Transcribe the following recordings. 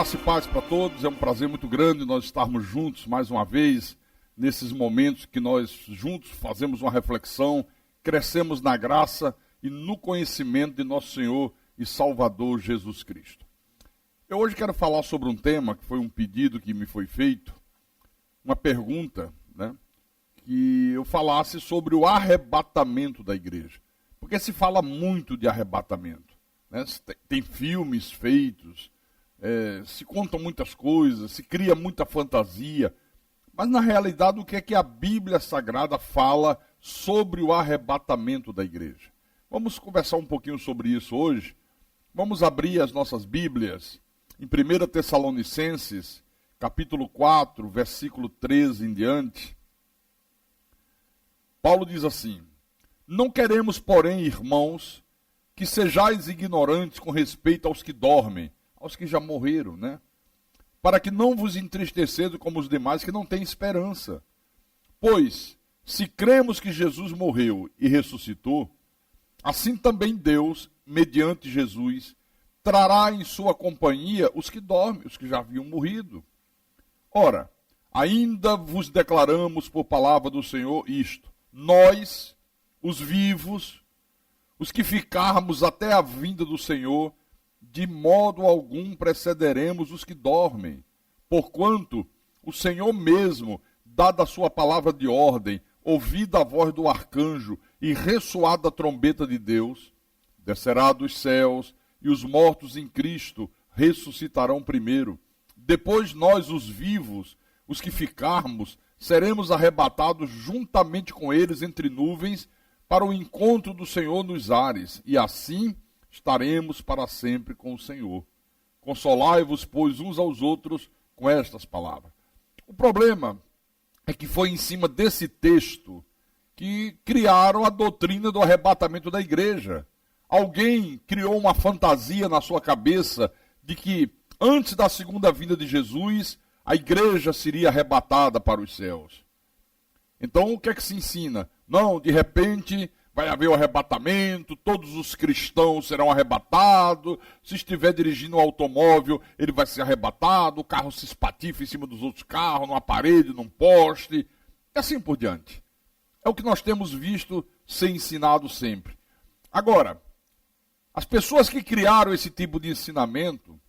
Graça e paz para todos, é um prazer muito grande nós estarmos juntos mais uma vez, nesses momentos que nós juntos fazemos uma reflexão, crescemos na graça e no conhecimento de nosso Senhor e Salvador Jesus Cristo. Eu hoje quero falar sobre um tema que foi um pedido que me foi feito, uma pergunta, que eu falasse sobre o arrebatamento da igreja. Porque se fala muito de arrebatamento, tem filmes feitos, se contam muitas coisas, se cria muita fantasia, mas na realidade o que é que a Bíblia Sagrada fala sobre o arrebatamento da igreja? Vamos conversar um pouquinho sobre isso hoje. Vamos abrir as nossas Bíblias em 1 Tessalonicenses, capítulo 4, versículo 13 em diante. Paulo diz assim: não queremos, porém, irmãos, que sejais ignorantes com respeito aos que dormem, aos que já morreram, para que não vos entristeceis como os demais que não têm esperança. Pois, se cremos que Jesus morreu e ressuscitou, assim também Deus, mediante Jesus, trará em sua companhia os que dormem, os que já haviam morrido. Ora, ainda vos declaramos por palavra do Senhor isto: nós, os vivos, os que ficarmos até a vinda do Senhor, de modo algum precederemos os que dormem, porquanto o Senhor mesmo, dada a sua palavra de ordem, ouvida a voz do arcanjo e ressoada a trombeta de Deus, descerá dos céus, e os mortos em Cristo ressuscitarão primeiro. Depois nós, os vivos, os que ficarmos, seremos arrebatados juntamente com eles entre nuvens para o encontro do Senhor nos ares, e assim estaremos para sempre com o Senhor. Consolai-vos, pois, uns aos outros com estas palavras. O problema é que foi em cima desse texto que criaram a doutrina do arrebatamento da igreja. Alguém criou uma fantasia na sua cabeça de que antes da segunda vinda de Jesus, a igreja seria arrebatada para os céus. Então, o que é que se ensina? Não, de repente vai haver o arrebatamento, todos os cristãos serão arrebatados, se estiver dirigindo um automóvel, ele vai ser arrebatado, o carro se espatifa em cima dos outros carros, numa parede, num poste, e assim por diante. É o que nós temos visto ser ensinado sempre. Agora, as pessoas que criaram esse tipo de ensinamento,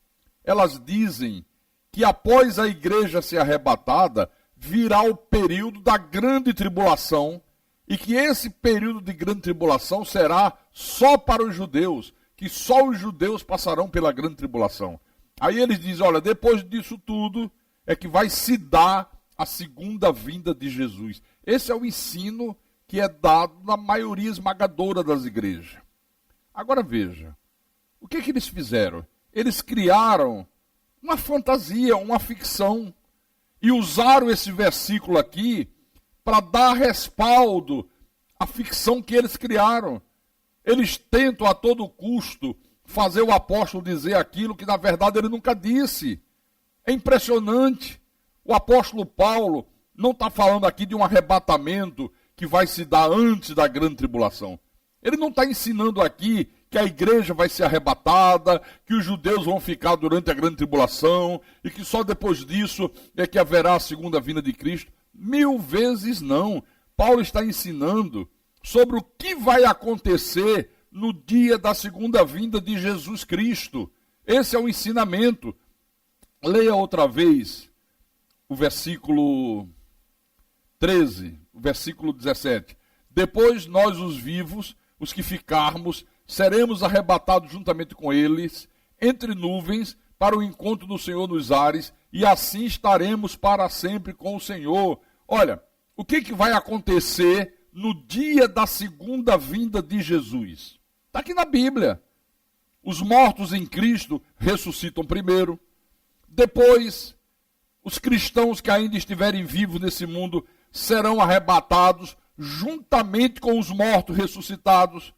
elas dizem que após a igreja ser arrebatada, virá o período da grande tribulação, e que esse período de grande tribulação será só para os judeus, que só os judeus passarão pela grande tribulação. Aí eles dizem, olha, depois disso tudo é que vai se dar a segunda vinda de Jesus. Esse é o ensino que é dado na maioria esmagadora das igrejas. Agora veja, o que eles fizeram? Eles criaram uma fantasia, uma ficção, e usaram esse versículo aqui para dar respaldo à ficção que eles criaram. Eles tentam a todo custo fazer o apóstolo dizer aquilo que na verdade ele nunca disse. É impressionante. O apóstolo Paulo não está falando aqui de um arrebatamento que vai se dar antes da grande tribulação. Ele não está ensinando aqui que a igreja vai ser arrebatada, que os judeus vão ficar durante a grande tribulação, e que só depois disso é que haverá a segunda vinda de Cristo. 1000 vezes não. Paulo está ensinando sobre o que vai acontecer no dia da segunda vinda de Jesus Cristo. Esse é o ensinamento. Leia outra vez o versículo 13, o versículo 17. Depois nós, os vivos, os que ficarmos, seremos arrebatados juntamente com eles, entre nuvens, para o encontro do Senhor nos ares, e assim estaremos para sempre com o Senhor. Olha, o que vai acontecer no dia da segunda vinda de Jesus? Está aqui na Bíblia. Os mortos em Cristo ressuscitam primeiro. Depois, os cristãos que ainda estiverem vivos nesse mundo serão arrebatados juntamente com os mortos ressuscitados,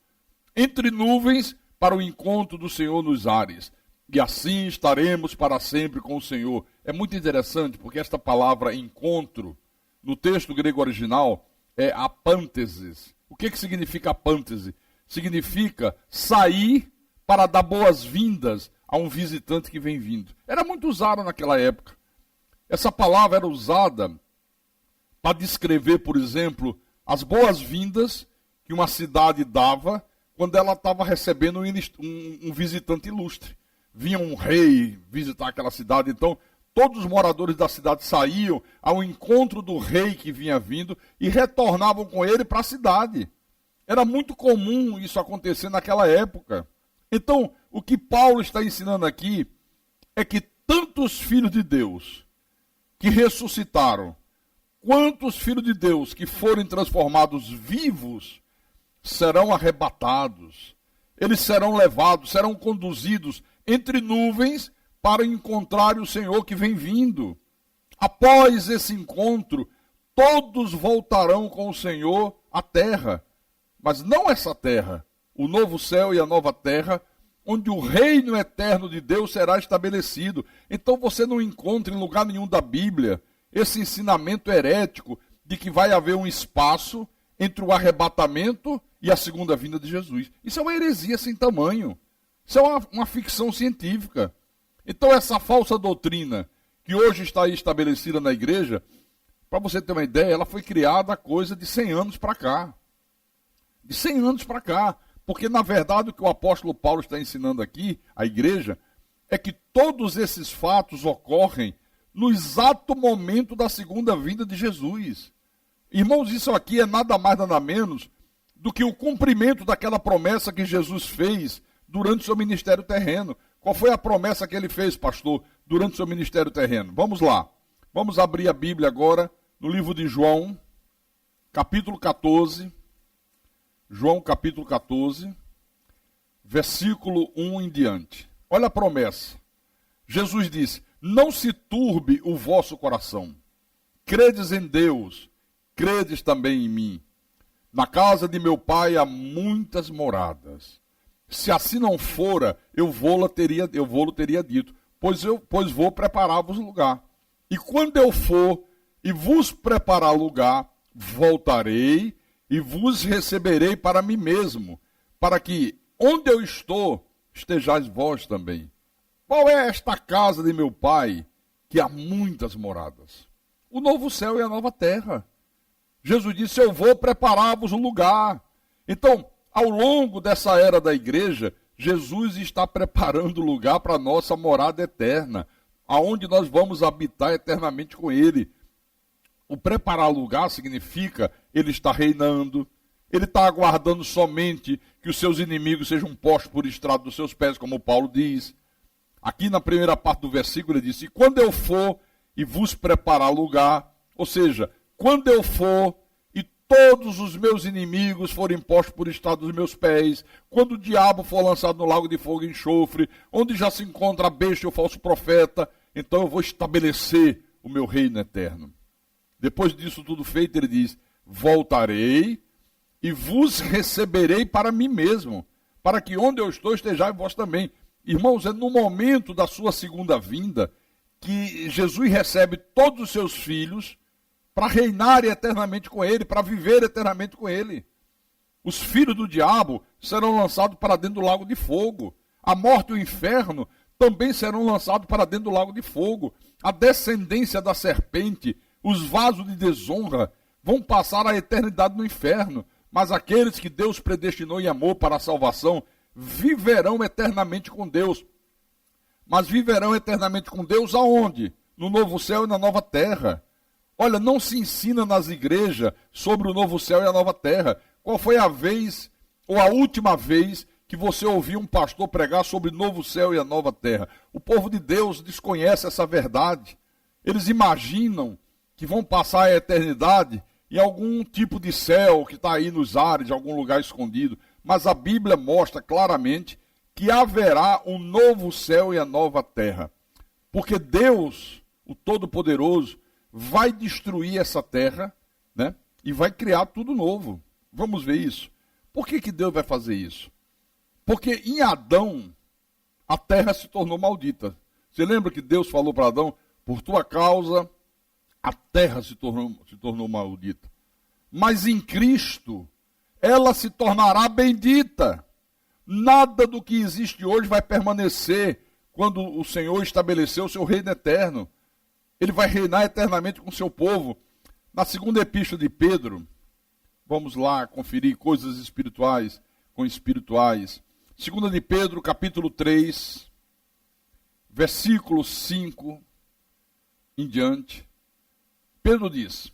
entre nuvens, para o encontro do Senhor nos ares. E assim estaremos para sempre com o Senhor. É muito interessante, porque esta palavra encontro, no texto grego original, é apânteses. O que significa apântese? Significa sair para dar boas-vindas a um visitante que vem vindo. Era muito usada naquela época. Essa palavra era usada para descrever, por exemplo, as boas-vindas que uma cidade dava quando ela estava recebendo um visitante ilustre. Vinha um rei visitar aquela cidade, então todos os moradores da cidade saíam ao encontro do rei que vinha vindo e retornavam com ele para a cidade. Era muito comum isso acontecer naquela época. Então, o que Paulo está ensinando aqui é que tantos filhos de Deus que ressuscitaram, quantos filhos de Deus que forem transformados vivos, serão arrebatados. Eles serão levados, serão conduzidos entre nuvens para encontrar o Senhor que vem vindo. Após esse encontro, todos voltarão com o Senhor à terra. Mas não essa terra, o novo céu e a nova terra, onde o reino eterno de Deus será estabelecido. Então você não encontra em lugar nenhum da Bíblia esse ensinamento herético de que vai haver um espaço entre o arrebatamento e a segunda vinda de Jesus. Isso é uma heresia sem tamanho. Isso é uma ficção científica. Então essa falsa doutrina que hoje está aí estabelecida na igreja, para você ter uma ideia, ela foi criada há coisa de 100 anos para cá. De 100 anos para cá. Porque, na verdade, o que o apóstolo Paulo está ensinando aqui, à igreja, é que todos esses fatos ocorrem no exato momento da segunda vinda de Jesus. Irmãos, isso aqui é nada mais, nada menos do que o cumprimento daquela promessa que Jesus fez durante o seu ministério terreno. Qual foi a promessa que ele fez, pastor, durante o seu ministério terreno? Vamos lá. Vamos abrir a Bíblia agora no livro de João, capítulo 14. João capítulo 14, versículo 1 em diante. Olha a promessa. Jesus disse: não se turbe o vosso coração. Credes em Deus, credes também em mim. Na casa de meu pai há muitas moradas. Se assim não fora, eu vou-lo teria dito, pois vou preparar-vos lugar. E quando eu for e vos preparar lugar, voltarei e vos receberei para mim mesmo, para que onde eu estou, estejais vós também. Qual é esta casa de meu pai, que há muitas moradas? O novo céu e a nova terra. Jesus disse: eu vou preparar-vos um lugar. Então, ao longo dessa era da igreja, Jesus está preparando lugar para a nossa morada eterna, aonde nós vamos habitar eternamente com ele. O preparar lugar significa ele está reinando, ele está aguardando somente que os seus inimigos sejam postos por estrado dos seus pés, como Paulo diz. Aqui na primeira parte do versículo ele disse: quando eu for e vos preparar lugar, ou seja, quando eu for e todos os meus inimigos forem postos por estrado dos meus pés, quando o diabo for lançado no lago de fogo e enxofre, onde já se encontra a besta e o falso profeta, então eu vou estabelecer o meu reino eterno. Depois disso tudo feito, ele diz: voltarei e vos receberei para mim mesmo, para que onde eu estou estejais vós também. Irmãos, é no momento da sua segunda vinda que Jesus recebe todos os seus filhos para reinar eternamente com ele, para viver eternamente com ele. Os filhos do diabo serão lançados para dentro do lago de fogo. A morte e o inferno também serão lançados para dentro do lago de fogo. A descendência da serpente, os vasos de desonra, vão passar a eternidade no inferno, mas aqueles que Deus predestinou em amor para a salvação viverão eternamente com Deus. Mas viverão eternamente com Deus aonde? No novo céu e na nova terra. Olha, não se ensina nas igrejas sobre o novo céu e a nova terra. Qual foi a vez, ou a última vez, que você ouviu um pastor pregar sobre o novo céu e a nova terra? O povo de Deus desconhece essa verdade. Eles imaginam que vão passar a eternidade em algum tipo de céu que está aí nos ares, em algum lugar escondido. Mas a Bíblia mostra claramente que haverá um novo céu e a nova terra. Porque Deus, o Todo-Poderoso, vai destruir essa terra, né? E vai criar tudo novo. Vamos ver isso. Por que Deus vai fazer isso? Porque em Adão, a terra se tornou maldita. Você lembra que Deus falou para Adão: por tua causa, a terra se tornou maldita. Mas em Cristo, ela se tornará bendita. Nada do que existe hoje vai permanecer quando o Senhor estabeleceu o seu reino eterno. Ele vai reinar eternamente com o seu povo. Na segunda epístola de Pedro, vamos lá conferir coisas espirituais com espirituais. Segunda de Pedro, capítulo 3, versículo 5 em diante. Pedro diz: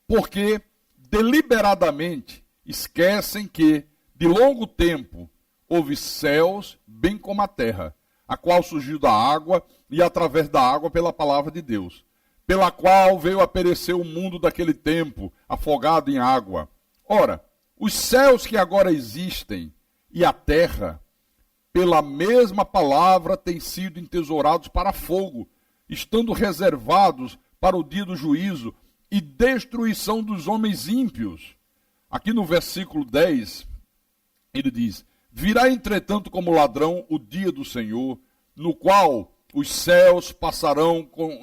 porque deliberadamente esquecem que, de longo tempo, houve céus, bem como a terra, a qual surgiu da água e através da água pela palavra de Deus, pela qual veio a perecer o mundo daquele tempo, afogado em água. Ora, os céus que agora existem e a terra, pela mesma palavra, têm sido entesourados para fogo, estando reservados para o dia do juízo e destruição dos homens ímpios. Aqui no versículo 10, ele diz: virá entretanto como ladrão o dia do Senhor, no qual os céus passarão com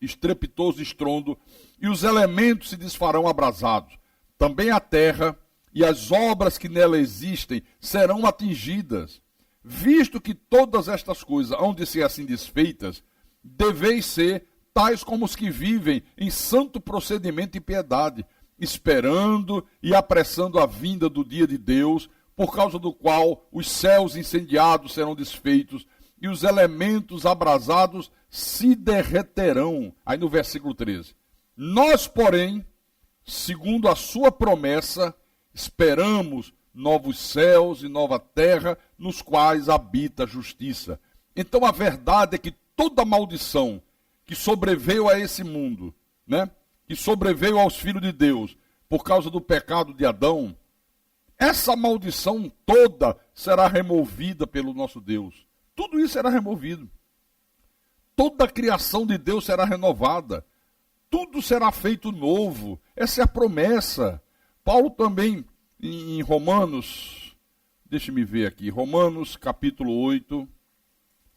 estrepitoso estrondo, e os elementos se desfarão abrasados. Também a terra e as obras que nela existem serão atingidas. Visto que todas estas coisas hão de ser assim desfeitas, deveis ser tais como os que vivem em santo procedimento e piedade, esperando e apressando a vinda do dia de Deus, por causa do qual os céus incendiados serão desfeitos e os elementos abrasados se derreterão. Aí no versículo 13. Nós, porém, segundo a sua promessa, esperamos novos céus e nova terra, nos quais habita a justiça. Então a verdade é que toda maldição que sobreveio a esse mundo, né, que sobreveio aos filhos de Deus por causa do pecado de Adão, essa maldição toda será removida pelo nosso Deus. Tudo isso será removido. Toda a criação de Deus será renovada. Tudo será feito novo. Essa é a promessa. Paulo também, em Romanos, deixe-me ver aqui, Romanos capítulo 8,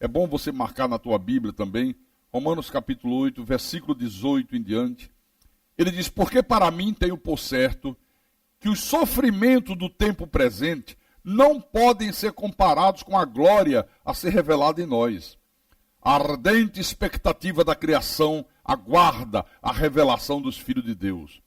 é bom você marcar na tua Bíblia também, Romanos capítulo 8, versículo 18 em diante. Ele diz: porque para mim tenho por certo que os sofrimentos do tempo presente não podem ser comparados com a glória a ser revelada em nós. A ardente expectativa da criação aguarda a revelação dos filhos de Deus.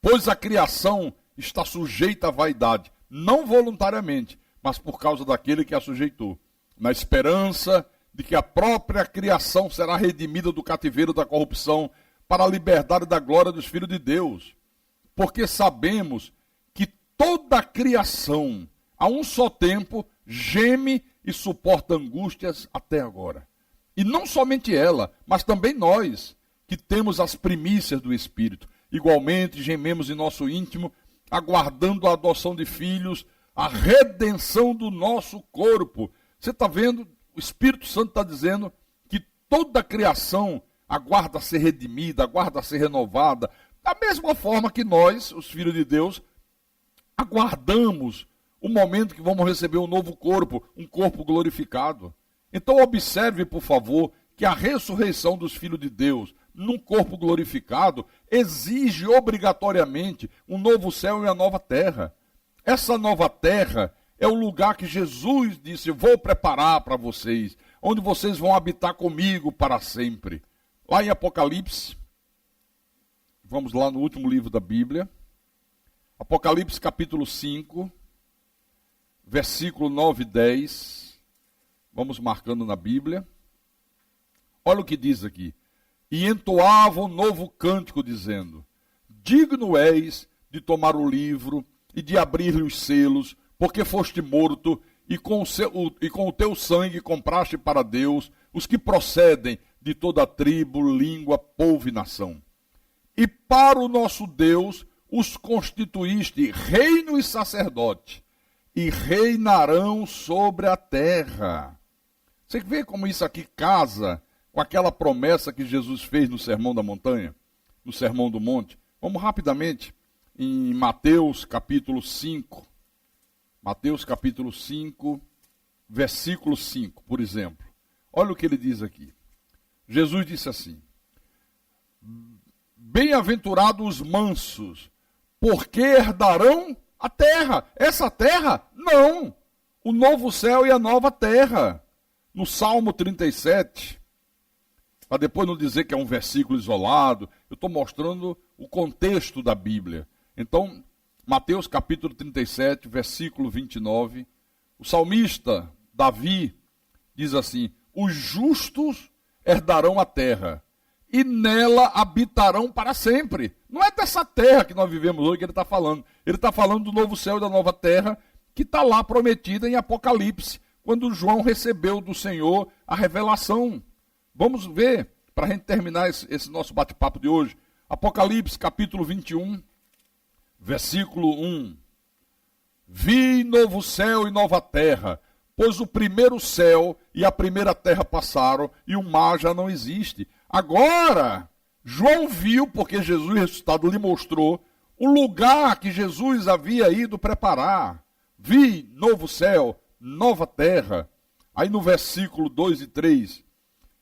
Pois a criação está sujeita à vaidade, não voluntariamente, mas por causa daquele que a sujeitou, na esperança de que a própria criação será redimida do cativeiro da corrupção para a liberdade da glória dos filhos de Deus. Porque sabemos que toda a criação, a um só tempo, geme e suporta angústias até agora. E não somente ela, mas também nós, que temos as primícias do Espírito. Igualmente gememos em nosso íntimo, aguardando a adoção de filhos, a redenção do nosso corpo. Você está vendo? O Espírito Santo está dizendo que toda a criação aguarda ser redimida, aguarda ser renovada, da mesma forma que nós, os filhos de Deus, aguardamos o momento que vamos receber um novo corpo, um corpo glorificado. Então observe, por favor, que a ressurreição dos filhos de Deus num corpo glorificado exige obrigatoriamente um novo céu e uma nova terra. Essa nova terra é o lugar que Jesus disse: vou preparar para vocês, onde vocês vão habitar comigo para sempre. Lá em Apocalipse, vamos lá no último livro da Bíblia, Apocalipse capítulo 5, versículo 9 e 10, vamos marcando na Bíblia. Olha o que diz aqui: e entoava um novo cântico, dizendo: digno és de tomar o livro e de abrir-lhe os selos, porque foste morto, e com o teu sangue compraste para Deus os que procedem de toda tribo, língua, povo e nação. E para o nosso Deus os constituíste reino e sacerdote, e reinarão sobre a terra. Você vê como isso aqui casa com aquela promessa que Jesus fez no Sermão da Montanha, no Sermão do Monte? Vamos rapidamente em Mateus capítulo 5. Mateus capítulo 5, versículo 5, por exemplo. Olha o que ele diz aqui. Jesus disse assim: bem-aventurados os mansos, porque herdarão a terra. Essa terra? Não. O novo céu e a nova terra. No Salmo 37, para depois não dizer que é um versículo isolado, eu estou mostrando o contexto da Bíblia. Então, Mateus capítulo 37, versículo 29, o salmista Davi diz assim: os justos herdarão a terra, e nela habitarão para sempre. Não é dessa terra que nós vivemos hoje que ele está falando. Ele está falando do novo céu e da nova terra, que está lá prometida em Apocalipse, quando João recebeu do Senhor a revelação. Vamos ver, para a gente terminar esse nosso bate-papo de hoje. Apocalipse capítulo 21, versículo 1. Vi novo céu e nova terra, pois o primeiro céu e a primeira terra passaram, e o mar já não existe. Agora, João viu, porque Jesus ressuscitado lhe mostrou, o lugar que Jesus havia ido preparar. Vi novo céu, nova terra. Aí no versículo 2 e 3,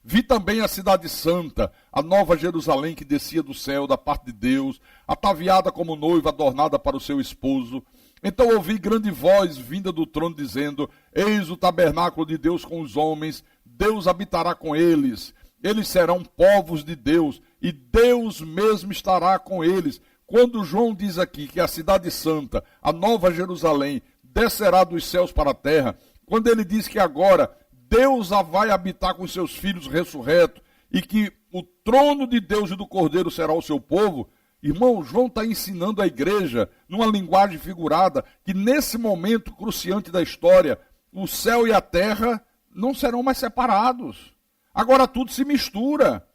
vi também a cidade santa, a nova Jerusalém que descia do céu da parte de Deus, ataviada como noiva adornada para o seu esposo. Então ouvi grande voz vinda do trono dizendo: eis o tabernáculo de Deus com os homens, Deus habitará com eles. Eles serão povos de Deus, e Deus mesmo estará com eles. Quando João diz aqui que a cidade santa, a nova Jerusalém, descerá dos céus para a terra, quando ele diz que agora Deus a vai habitar com seus filhos ressurretos, e que o trono de Deus e do Cordeiro será o seu povo, irmão, João está ensinando a igreja, numa linguagem figurada, que nesse momento cruciante da história, o céu e a terra não serão mais separados. Agora tudo se mistura.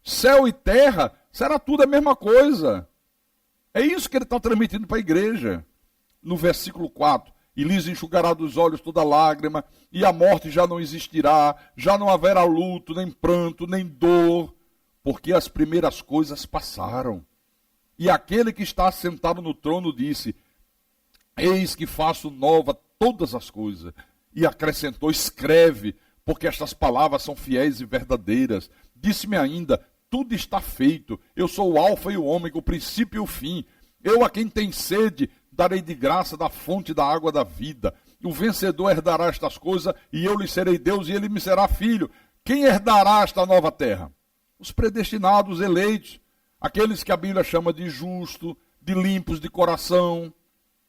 Céu e terra, será tudo a mesma coisa. É isso que ele está transmitindo para a igreja. No versículo 4, e lhes enxugará dos olhos toda lágrima, e a morte já não existirá, já não haverá luto, nem pranto, nem dor, porque as primeiras coisas passaram. E aquele que está sentado no trono disse: eis que faço nova todas as coisas. E acrescentou: escreve, porque estas palavras são fiéis e verdadeiras. Disse-me ainda: tudo está feito. Eu sou o alfa e o ômega, o princípio e o fim. Eu a quem tem sede darei de graça da fonte da água da vida. O vencedor herdará estas coisas, e eu lhe serei Deus, e ele me será filho. Quem herdará esta nova terra? Os predestinados, eleitos, aqueles que a Bíblia chama de justo, de limpos de coração.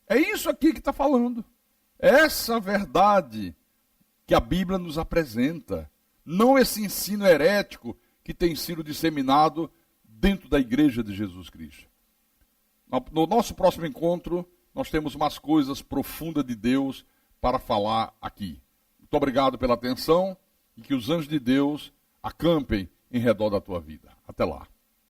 É isso aqui que está falando. Essa verdade que a Bíblia nos apresenta. Não esse ensino herético que tem sido disseminado dentro da igreja de Jesus Cristo. No nosso próximo encontro, nós temos mais coisas profundas de Deus para falar aqui. Muito obrigado pela atenção e que os anjos de Deus acampem em redor da tua vida. Até lá.